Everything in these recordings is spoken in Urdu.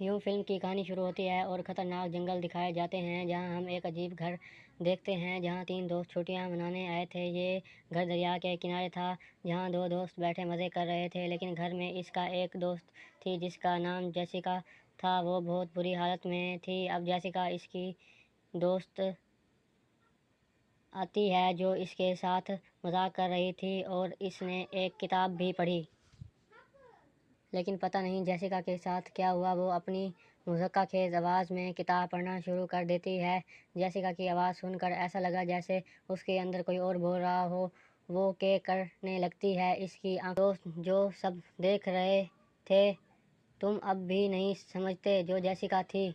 یوں فلم کی کہانی شروع ہوتی ہے اور خطرناک جنگل دکھائے جاتے ہیں جہاں ہم ایک عجیب گھر دیکھتے ہیں جہاں تین دوست چھٹیاں منانے آئے تھے۔ یہ گھر دریا کے کنارے تھا جہاں دو دوست بیٹھے مزے کر رہے تھے، لیکن گھر میں اس کا ایک دوست تھی جس کا نام جیسیکا تھا۔ وہ بہت بری حالت میں تھی۔ اب جیسیکا اس کی دوست آتی ہے جو اس کے ساتھ مذاق کر رہی تھی اور اس نے ایک کتاب بھی پڑھی۔ لیکن پتہ نہیں جیسیکا کے ساتھ کیا ہوا، وہ اپنی مضحکہ خیز آواز میں کتاب پڑھنا شروع کر دیتی ہے۔ جیسیکا کی آواز سن کر ایسا لگا جیسے اس کے اندر کوئی اور بول رہا ہو۔ وہ کرنے لگتی ہے۔ اس کی دوست جو سب دیکھ رہے تھے، تم اب بھی نہیں سمجھتے جو جیسیکا تھی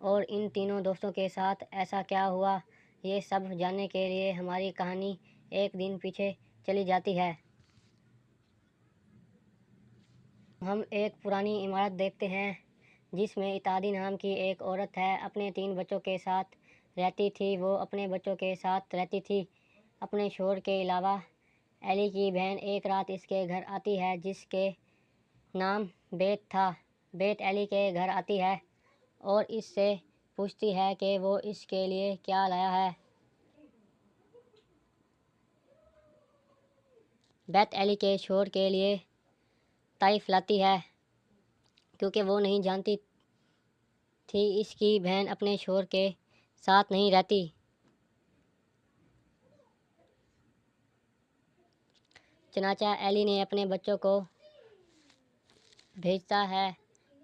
اور ان تینوں دوستوں کے ساتھ ایسا کیا ہوا؟ یہ سب جاننے کے لیے ہماری کہانی ایک دن پیچھے چلی جاتی ہے۔ ہم ایک پرانی عمارت دیکھتے ہیں جس میں اتحادی نام کی ایک عورت ہے، اپنے 3 بچوں کے ساتھ رہتی تھی۔ وہ اپنے بچوں کے ساتھ رہتی تھی اپنے شوہر کے علاوہ۔ ایلی کی بہن ایک رات اس کے گھر آتی ہے جس کے نام بیتھ تھا۔ بیتھ ایلی کے گھر آتی ہے اور اس سے پوچھتی ہے کہ وہ اس کے لیے کیا لایا ہے۔ بیتھ ایلی کے شوہر کے لیے تحائف لاتی ہے کیونکہ وہ نہیں جانتی تھی اس کی بہن اپنے شوہر کے ساتھ نہیں رہتی۔ چنانچہ ایلی نے اپنے بچوں کو بھیجتا ہے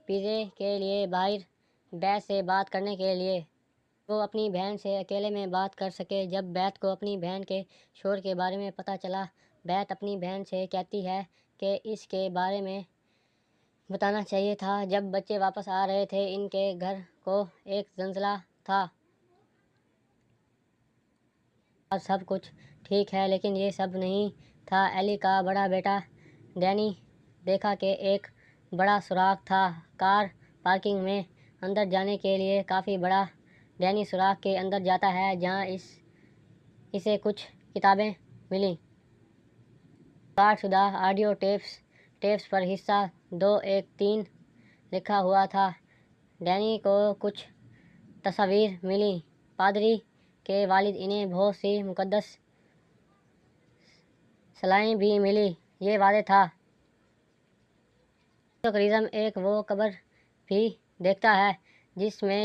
پیزے کے لیے باہر بیتھ سے بات کرنے کے لیے، وہ اپنی بہن سے اکیلے میں بات کر سکے۔ جب بیتھ کو اپنی بہن کے شوہر کے بارے میں پتہ چلا، بیتھ اپنی بہن سے کہتی ہے کہ اس کے بارے میں بتانا چاہیے تھا۔ جب بچے واپس آ رہے تھے، ان کے گھر کو ایک زلزلہ تھا۔ آج سب کچھ ٹھیک ہے، لیکن یہ سب نہیں تھا۔ ایلی کا بڑا بیٹا ڈینی دیکھا کہ ایک بڑا سوراخ تھا کار پارکنگ میں، اندر جانے کے لیے کافی بڑا۔ ڈینی سوراخ کے اندر جاتا ہے جہاں اسے کچھ کتابیں ملیں۔ ریکارڈ شدہ آڈیو ٹیپس پر حصہ 213 لکھا ہوا تھا۔ ڈینی کو کچھ تصاویر ملیں۔ پادری کے والد انہیں بہت سی مقدس صلاحیں بھی ملیں۔ یہ واضح تھا کیتھولکزم ایک وہ قبر بھی دیکھتا ہے جس میں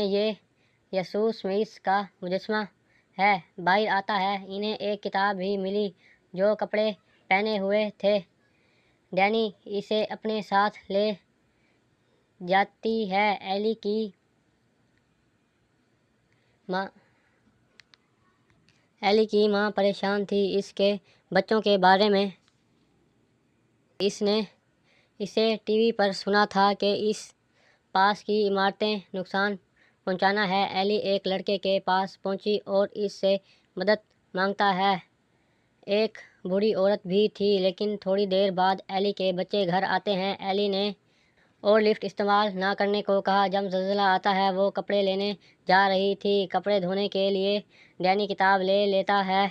یسوع مسیح کا مجسمہ ہے۔ باہر آتا ہے۔ انہیں ایک کتاب بھی ملی جو کپڑے پہنے ہوئے تھے۔ ڈینی اسے اپنے ساتھ لے جاتی ہے۔ ایلی کی ماں پریشان تھی اس کے بچوں کے بارے میں۔ اس نے اسے ٹی وی پر سنا تھا کہ پاس کی عمارتیں نقصان پہنچانا ہے۔ ایلی ایک لڑکے کے پاس پہنچی اور اس سے مدد مانگتا ہے۔ ایک بوڑھی عورت بھی تھی، لیکن تھوڑی دیر بعد ایلی کے بچے گھر آتے ہیں۔ ایلی نے اور لفٹ استعمال نہ کرنے کو کہا۔ جب زلزلہ آتا ہے، وہ کپڑے لینے جا رہی تھی۔ کپڑے دھونے کے لیے ڈینی کتاب لے لیتا ہے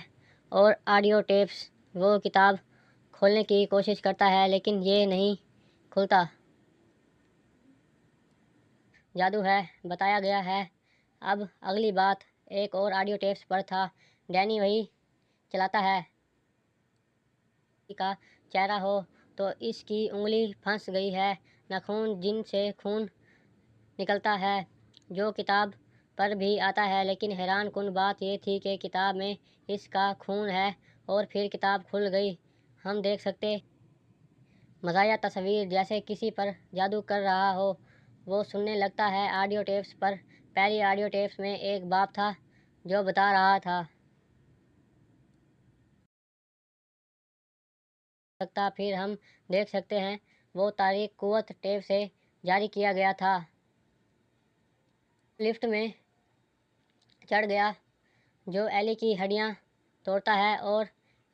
اور آڈیو ٹیپس۔ وہ کتاب کھولنے کی کوشش کرتا ہے لیکن یہ نہیں کھلتا۔ جادو ہے، بتایا گیا ہے۔ اب اگلی بات ایک اور آڈیو ٹیپس پر تھا۔ ڈینی وہی چلاتا ہے۔ کسی کا چہرہ ہو تو اس کی انگلی پھنس گئی ہے، ناخن جن سے خون نکلتا ہے، جو کتاب پر بھی آتا ہے۔ لیکن حیران کن بات یہ تھی کہ کتاب میں اس کا خون ہے اور پھر کتاب کھل گئی۔ ہم دیکھ سکتے مزاحیہ تصویر جیسے کسی پر جادو کر رہا ہو۔ وہ سننے لگتا ہے آڈیو ٹیپس پر۔ پہلی آڈیو ٹیپس میں ایک باپ تھا جو بتا رہا تھا پھر ہم دیکھ سکتے ہیں وہ تاریخ قوت ٹیپ سے جاری کیا گیا تھا۔ لفٹ میں چڑھ گیا جو ایلی کی ہڈیاں توڑتا ہے اور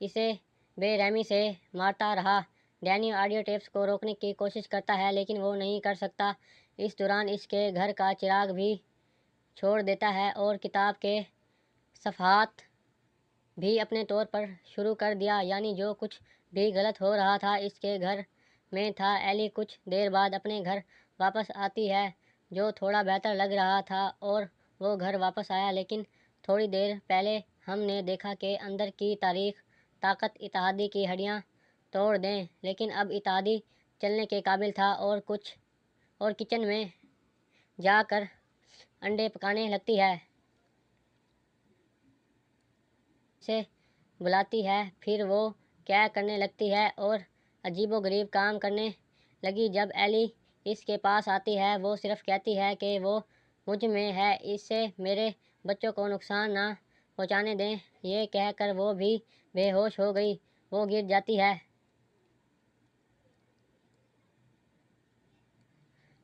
اسے بے رحمی سے مارتا رہا۔ ڈینی آڈیو ٹیپس کو روکنے کی کوشش کرتا ہے لیکن وہ نہیں کر سکتا۔ اس دوران اس کے گھر کا چراغ بھی چھوڑ دیتا ہے اور کتاب کے صفحات بھی اپنے طور پر شروع کر دیا، یعنی جو کچھ بھی غلط ہو رہا تھا اس کے گھر میں تھا۔ ایلی کچھ دیر بعد اپنے گھر واپس آتی ہے۔ جو تھوڑا بہتر لگ رہا تھا، اور وہ گھر واپس آیا، لیکن تھوڑی دیر پہلے ہم نے دیکھا کہ اندر کی تاریخ طاقت اتحادی کی ہڈیاں توڑ دیں، لیکن اب اتحادی چلنے کے قابل تھا اور کچن میں جا کر انڈے پکانے لگتی ہے، اسے بلاتی ہے، پھر وہ کیا کرنے لگتی ہے اور عجیب و غریب کام کرنے لگی۔ جب ایلی اس کے پاس آتی ہے، وہ صرف کہتی ہے کہ وہ مجھ میں ہے، اس سے میرے بچوں کو نقصان نہ پہنچانے دیں۔ یہ کہہ کر وہ بھی بے ہوش ہو گئی، وہ گر جاتی ہے۔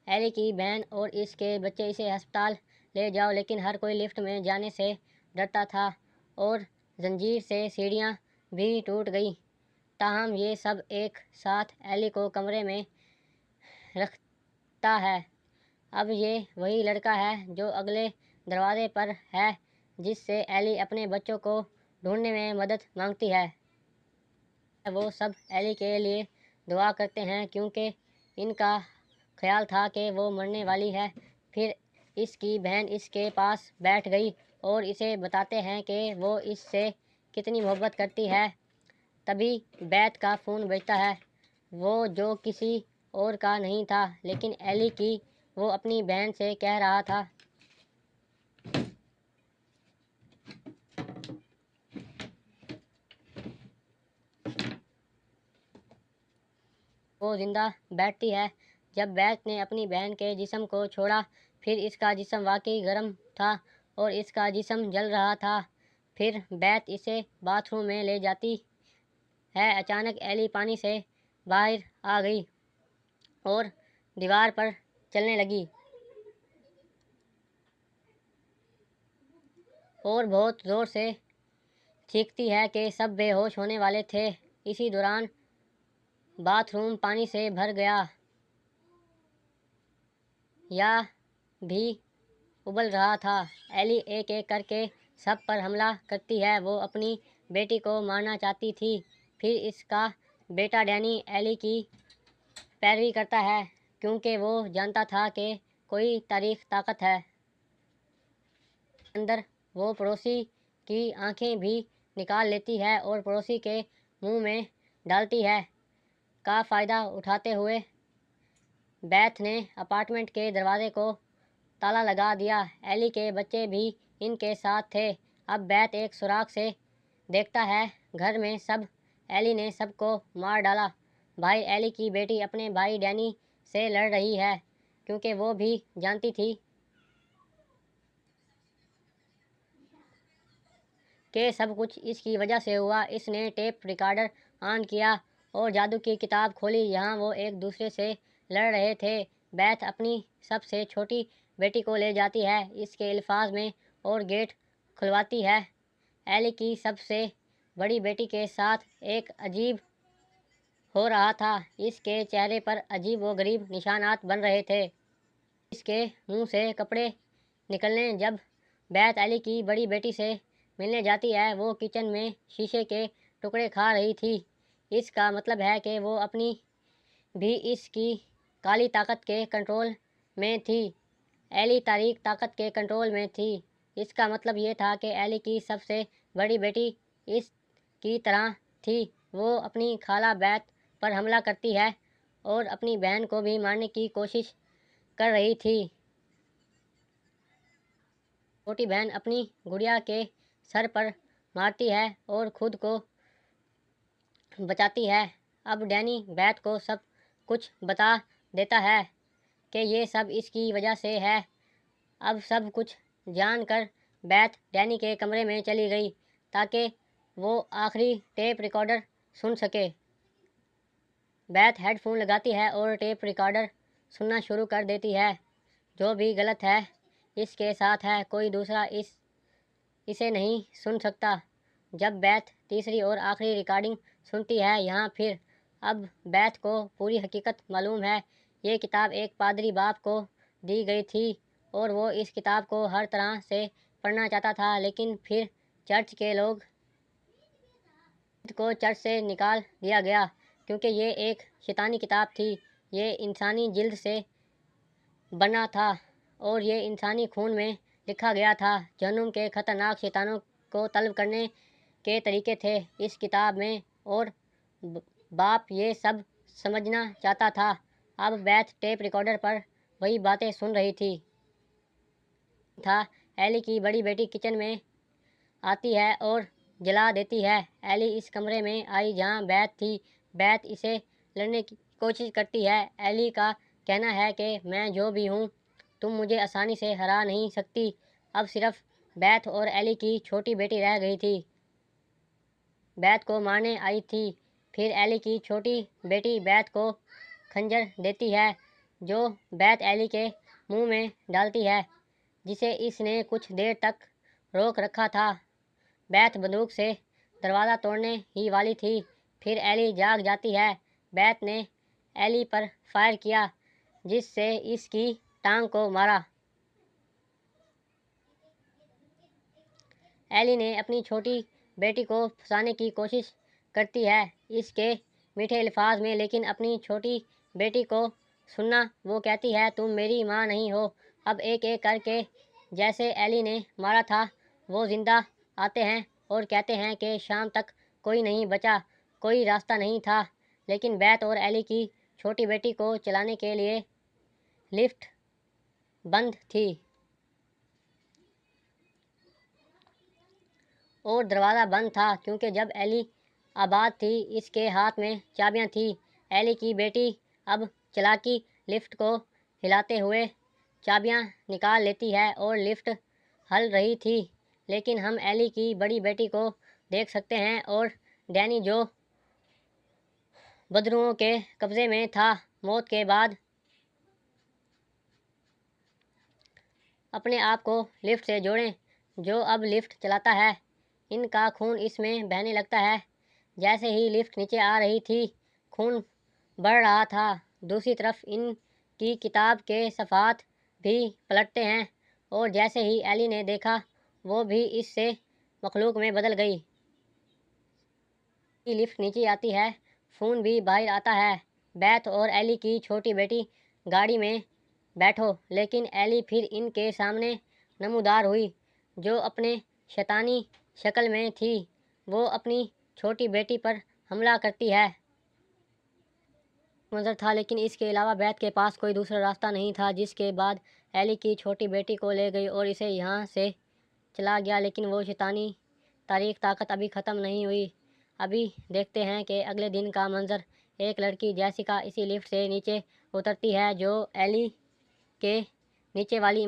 ایلی کی بہن اور اس کے بچے اسے ہسپتال لے جاؤ، لیکن ہر کوئی لفٹ میں جانے سے ڈرتا تھا اور زنجیر سے سیڑھیاں بھی ٹوٹ گئیں۔ تاہم یہ سب ایک ساتھ ایلی کو کمرے میں رکھتا ہے۔ اب یہ وہی لڑکا ہے جو اگلے دروازے پر ہے، جس سے ایلی اپنے بچوں کو ڈھونڈنے میں مدد مانگتی ہے۔ وہ سب ایلی کے لیے دعا کرتے ہیں کیونکہ ان کا خیال تھا کہ وہ مرنے والی ہے۔ پھر اس کی بہن اس کے پاس بیٹھ گئی اور اسے بتاتے ہیں کہ وہ اس سے کتنی محبت کرتی ہے۔ تبھی بیت کا فون بجتا ہے، وہ جو کسی اور کا نہیں تھا لیکن ایلی کی۔ وہ اپنی بہن سے کہہ رہا تھا، وہ زندہ بیٹھتی ہے۔ جب بیت نے اپنی بہن کے جسم کو چھوڑا، پھر اس کا جسم واقعی گرم تھا اور اس کا جسم جل رہا تھا۔ پھر بیت اسے باتھ روم میں لے جاتی ہے۔ اچانک ایلی پانی سے باہر آ گئی اور دیوار پر چلنے لگی اور بہت زور سے چیختی ہے کہ سب بے ہوش ہونے والے تھے۔ اسی دوران باتھ روم پانی سے بھر گیا یا بھی ابل رہا تھا۔ ایلی ایک ایک کر کے سب پر حملہ کرتی ہے۔ وہ اپنی بیٹی کو مارنا چاہتی تھی۔ پھر اس کا بیٹا ڈینی ایلی کی پیروی کرتا ہے کیونکہ وہ جانتا تھا کہ کوئی تاریخ طاقت ہے اندر۔ وہ پڑوسی کی آنکھیں بھی نکال لیتی ہے اور پڑوسی کے منہ میں ڈالتی ہے۔ کا فائدہ اٹھاتے ہوئے بیتھ نے اپارٹمنٹ کے دروازے کو تالا لگا دیا۔ ایلی کے بچے بھی ان کے ساتھ تھے۔ اب بیتھ ایک سوراخ سے دیکھتا ہے گھر میں سب۔ ایلی نے سب کو مار ڈالا۔ بھائی ایلی کی بیٹی اپنے بھائی ڈینی سے لڑ رہی ہے کیونکہ وہ بھی جانتی تھی کہ سب کچھ اس کی وجہ سے ہوا۔ اس نے ٹیپ ریکارڈر آن کیا اور جادو کی کتاب کھولی جہاں وہ ایک دوسرے سے لڑ رہے تھے۔ بیتھ اپنی سب سے چھوٹی بیٹی کو لے جاتی ہے اس کے الفاظ میں اور گیٹ کھلواتی ہے۔ ایلی کی سب سے بڑی بیٹی کے ساتھ ایک عجیب ہو رہا تھا۔ اس کے چہرے پر عجیب و غریب نشانات بن رہے تھے۔ اس کے منہ سے کپڑے نکلنے۔ جب بیتھ ایلی کی بڑی بیٹی سے ملنے جاتی ہے، وہ کچن میں شیشے کے ٹکڑے کھا رہی تھی۔ اس کا مطلب ہے کہ وہ اپنی بھی اس کی کالی طاقت کے کنٹرول میں تھی۔ ایلی تاریک طاقت کے کنٹرول میں تھی۔ اس کا مطلب یہ تھا کہ ایلی کی سب سے بڑی بیٹی اس کی طرح تھی۔ وہ اپنی خالہ بیتھ پر حملہ کرتی ہے اور اپنی بہن کو بھی مارنے کی کوشش کر رہی تھی۔ چھوٹی بہن اپنی گڑیا کے سر پر مارتی ہے اور خود کو بچاتی ہے۔ اب ڈینی بیتھ کو سب کچھ بتا دیتا ہے کہ یہ سب اس کی وجہ سے ہے۔ اب سب کچھ جان کر بیتھ ڈینی کے کمرے میں چلی گئی تاکہ وہ آخری ٹیپ ریکارڈر سن سکے۔ بیتھ ہیڈ فون لگاتی ہے اور ٹیپ ریکارڈر سننا شروع کر دیتی ہے۔ جو بھی غلط ہے اس کے ساتھ ہے، کوئی دوسرا اسے نہیں سن سکتا۔ جب بیتھ تیسری اور آخری ریکارڈنگ سنتی ہے یہاں پھر اب بیتھ کو پوری حقیقت معلوم ہے۔ یہ کتاب ایک پادری باپ کو دی گئی تھی اور وہ اس کتاب کو ہر طرح سے پڑھنا چاہتا تھا، لیکن پھر چرچ کے لوگ کو چرچ سے نکال دیا گیا کیونکہ یہ ایک شیطانی کتاب تھی۔ یہ انسانی جلد سے بنا تھا۔ اور یہ انسانی خون میں لکھا گیا تھا۔ جہنم کے خطرناک شیطانوں کو طلب کرنے کے طریقے تھے اس کتاب میں، اور باپ یہ سب سمجھنا چاہتا تھا۔ اب بیتھ ٹیپ ریکارڈر پر وہی باتیں سن رہی تھی۔ ایلی کی بڑی بیٹی کچن میں آتی ہے اور جلا دیتی ہے۔ ایلی اس کمرے میں آئی جہاں بیتھ تھی۔ بیتھ اسے لڑنے کی کوشش کرتی ہے۔ ایلی کا کہنا ہے کہ میں جو بھی ہوں، تم مجھے آسانی سے ہرا نہیں سکتی۔ اب صرف بیتھ اور ایلی کی چھوٹی بیٹی رہ گئی تھی۔ بیتھ کو مارنے آئی تھی۔ پھر ایلی کی چھوٹی بیٹی بیتھ کو خنجر دیتی ہے، جو بیتھ ایلی کے منہ میں ڈالتی ہے، جسے اس نے کچھ دیر تک روک رکھا تھا۔ بیتھ بندوق سے دروازہ توڑنے ہی والی تھی۔ پھر ایلی جاگ جاتی ہے۔ بیتھ نے ایلی پر فائر کیا، جس سے اس کی ٹانگ کو مارا۔ ایلی نے اپنی چھوٹی بیٹی کو پھنسانے کی کوشش کرتی ہے اس کے میٹھے الفاظ میں، لیکن اپنی چھوٹی بیٹی کو سننا وہ کہتی ہے تم میری ماں نہیں ہو۔ اب ایک ایک کر کے جیسے ایلی نے مارا تھا وہ زندہ آتے ہیں اور کہتے ہیں کہ شام تک کوئی نہیں بچا، کوئی راستہ نہیں تھا۔ لیکن بیتھ اور ایلی کی چھوٹی بیٹی کو چلانے کے لیے لفٹ بند تھی اور دروازہ بند تھا، کیونکہ جب ایلی آباد تھی اس کے ہاتھ میں چابیاں تھیں۔ ایلی کی بیٹی اب چالاکی لفٹ کو ہلاتے ہوئے چابیاں نکال لیتی ہے اور لفٹ ہل رہی تھی، لیکن ہم ایلی کی بڑی بیٹی کو دیکھ سکتے ہیں اور ڈینی جو بدروؤں کے قبضے میں تھا۔ موت کے بعد اپنے آپ کو لفٹ سے جوڑیں، جو اب لفٹ چلاتا ہے۔ ان کا خون اس میں بہنے لگتا ہے۔ جیسے ہی لفٹ نیچے آ رہی تھی، خون بڑھ رہا تھا۔ دوسری طرف ان کی کتاب کے صفحات بھی پلٹتے ہیں، اور جیسے ہی ایلی نے دیکھا وہ بھی اس سے مخلوق میں بدل گئی۔ لفٹ نیچے آتی ہے، خون بھی باہر آتا ہے۔ بیتھ اور ایلی کی چھوٹی بیٹی گاڑی میں بیٹھو، لیکن ایلی پھر ان کے سامنے نمودار ہوئی، جو اپنے شیطانی شکل میں تھی۔ وہ اپنی چھوٹی بیٹی پر حملہ کرتی ہے۔ منظر تھا، لیکن اس کے علاوہ بیتھ کے پاس کوئی دوسرا راستہ نہیں تھا، جس کے بعد ایلی کی چھوٹی بیٹی کو لے گئی اور اسے یہاں سے چلا گیا۔ لیکن وہ شیطانی تاریخ طاقت ابھی ختم نہیں ہوئی۔ ابھی دیکھتے ہیں کہ اگلے دن کا منظر۔ ایک لڑکی جیسیکا اسی لفٹ سے نیچے اترتی ہے جو ایلی کے نیچے والی